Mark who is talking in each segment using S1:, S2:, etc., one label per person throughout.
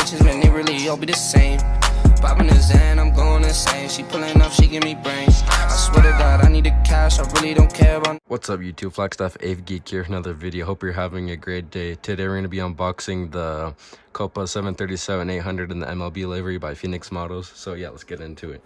S1: bitches, man, they really all be the same. Popping the Zan, I'm going insane. She pulling up, she give me brains. I swear to God, I need the cash, I really don't care about.
S2: What's up YouTube, Flagstaff Ave Geek here, another video. Hope you're having a great day. Today we're going to be unboxing the Copa 737-800 in the MLB livery by Phoenix Models. So yeah, let's get into it.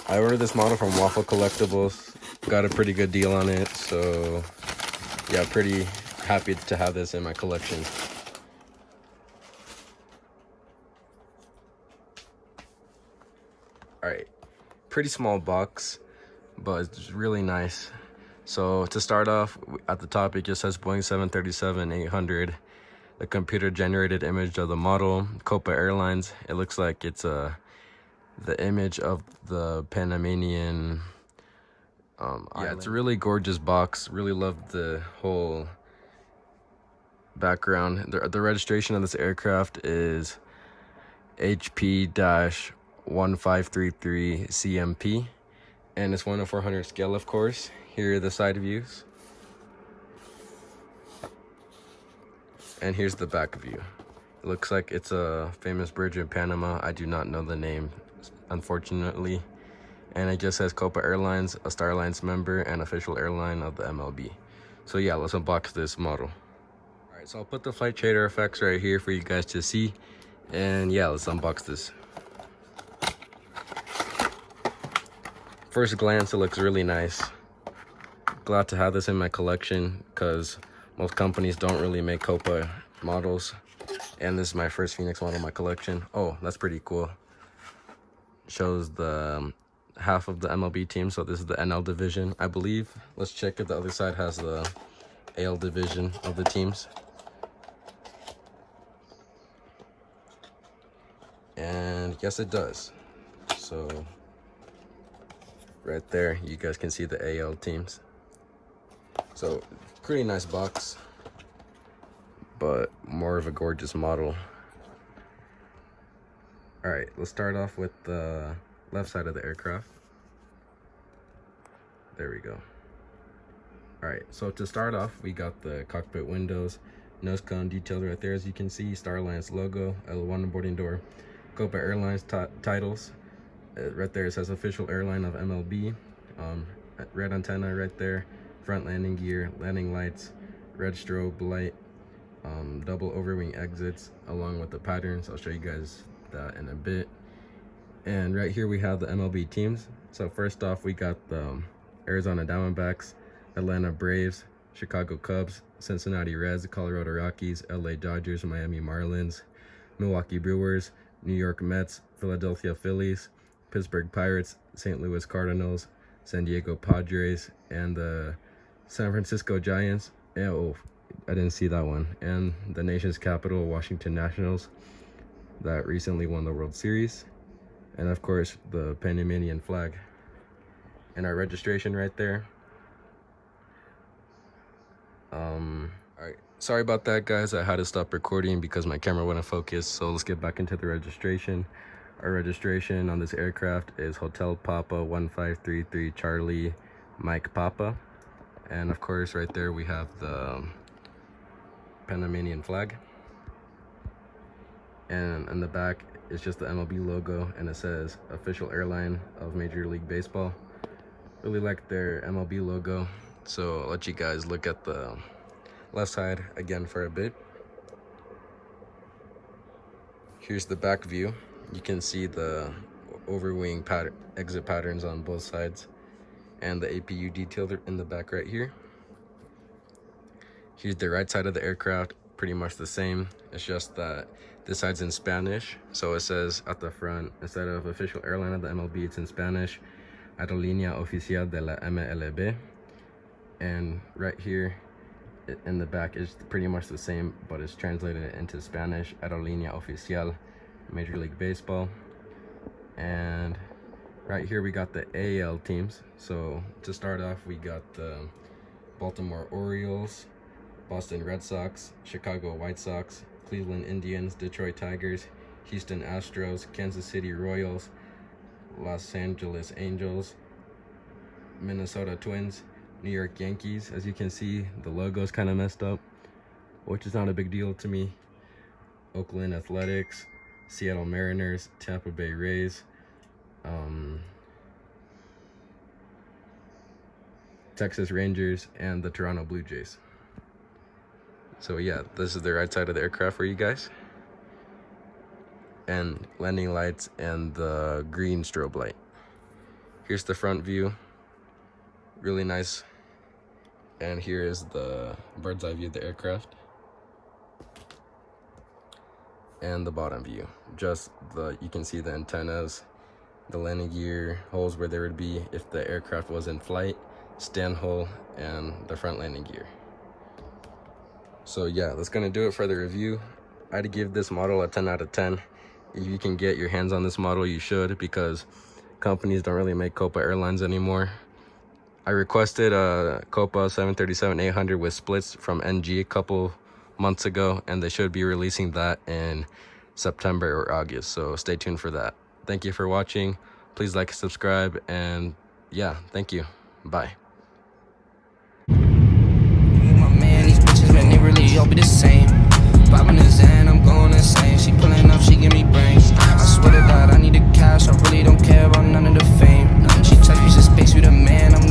S2: I ordered this model from Waffle Collectibles, got a pretty good deal on it, so yeah, pretty happy to have this in my collection. Alright, pretty small box, but it's really nice. So to start off, at the top it just says Boeing 737-800, the computer generated image of the model, Copa Airlines. It looks like it's the image of the Panamanian yeah, it's a really gorgeous box. Really love the whole background. The registration of this aircraft is HP-1533 CMP, and it's 1/400 scale, of course. Here are the side views, and here's the back view. It looks like it's a famous bridge in Panama. I do not know the name, unfortunately, and it just says Copa Airlines, a Star Alliance member and official airline of the MLB. So yeah, let's unbox this model. All right, so I'll put the flight trader effects right here for you guys to see, and yeah, let's unbox this. First glance, it looks really nice. Glad to have this in my collection because most companies don't really make Copa models, and this is my first Phoenix model in my collection. Oh, that's pretty cool. Shows the half of the MLB team, so this is the NL division, I believe. Let's check if the other side has the AL division of the teams. And yes, it does. So right there, you guys can see the AL teams. So pretty nice box, but more of a gorgeous model. All right, let's start off with the left side of the aircraft. There we go. All right, so to start off, we got the cockpit windows, nose cone detailed right there, as you can see, Star Alliance logo, L1 boarding door, Copa Airlines titles. Right there it says official airline of MLB. Red antenna right there, front landing gear, landing lights, red strobe light, double overwing exits along with the patterns. I'll show you guys that in a bit. And right here we have the MLB teams. So first off, we got the Arizona Diamondbacks, Atlanta Braves, Chicago Cubs, Cincinnati Reds, Colorado Rockies, LA Dodgers, Miami Marlins, Milwaukee Brewers, New York Mets, Philadelphia Phillies, Pittsburgh Pirates, St. Louis Cardinals, San Diego Padres, and the San Francisco Giants. Oh, I didn't see that one. And the nation's capital, Washington Nationals, that recently won the World Series. And of course, the Panamanian flag. And our registration right there. Alright, sorry about that, guys. I had to stop recording because my camera wouldn't focus. So let's get back into the registration. Our registration on this aircraft is Hotel Papa 1533 Charlie Mike Papa. And of course, right there we have the Panamanian flag. And in the back, it's just the MLB logo, and it says official airline of Major League Baseball. Really like their MLB logo. So I'll let you guys look at the left side again for a bit. Here's the back view. You can see the overwing exit patterns on both sides, and the APU detailed in the back right here. Here's the right side of the aircraft, pretty much the same. It's just that this side's in Spanish, so it says at the front, instead of official airline of the MLB, it's in Spanish, Aerolínea Oficial de la MLB. And right here in the back is pretty much the same, but it's translated into Spanish, Aerolínea Oficial Major League Baseball. And Right here we got the AL teams. So to start off, we got the Baltimore Orioles, Boston Red Sox, Chicago White Sox, Cleveland Indians, Detroit Tigers, Houston Astros, Kansas City Royals, Los Angeles Angels, Minnesota Twins, New York Yankees. As you can see, the logo is kind of messed up, which is not a big deal to me. Oakland Athletics, Seattle Mariners, Tampa Bay Rays, Texas Rangers, and the Toronto Blue Jays. So yeah, this is the right side of the aircraft for you guys. And landing lights and the green strobe light. Here's the front view. Really nice. And here is the bird's eye view of the aircraft. And the bottom view. You can see the antennas, the landing gear, holes where there would be if the aircraft was in flight, stand hole, and the front landing gear. So yeah, that's gonna do it for the review. I'd give this model a 10 out of 10. If you can get your hands on this model, you should, because companies don't really make Copa Airlines anymore. I requested a Copa 737-800 with splits from NG a couple months ago, and they should be releasing that in September or August, so stay tuned for that. Thank you for watching. Please like, subscribe, and yeah, thank you. Bye.
S1: My man, these bitches, man, they really all be the same. Popping his hand, I'm going insane. She pulling up, she give me brains. I swear to God, I need the cash, I really don't care about none of the fame. She touch me, space with a man, I'm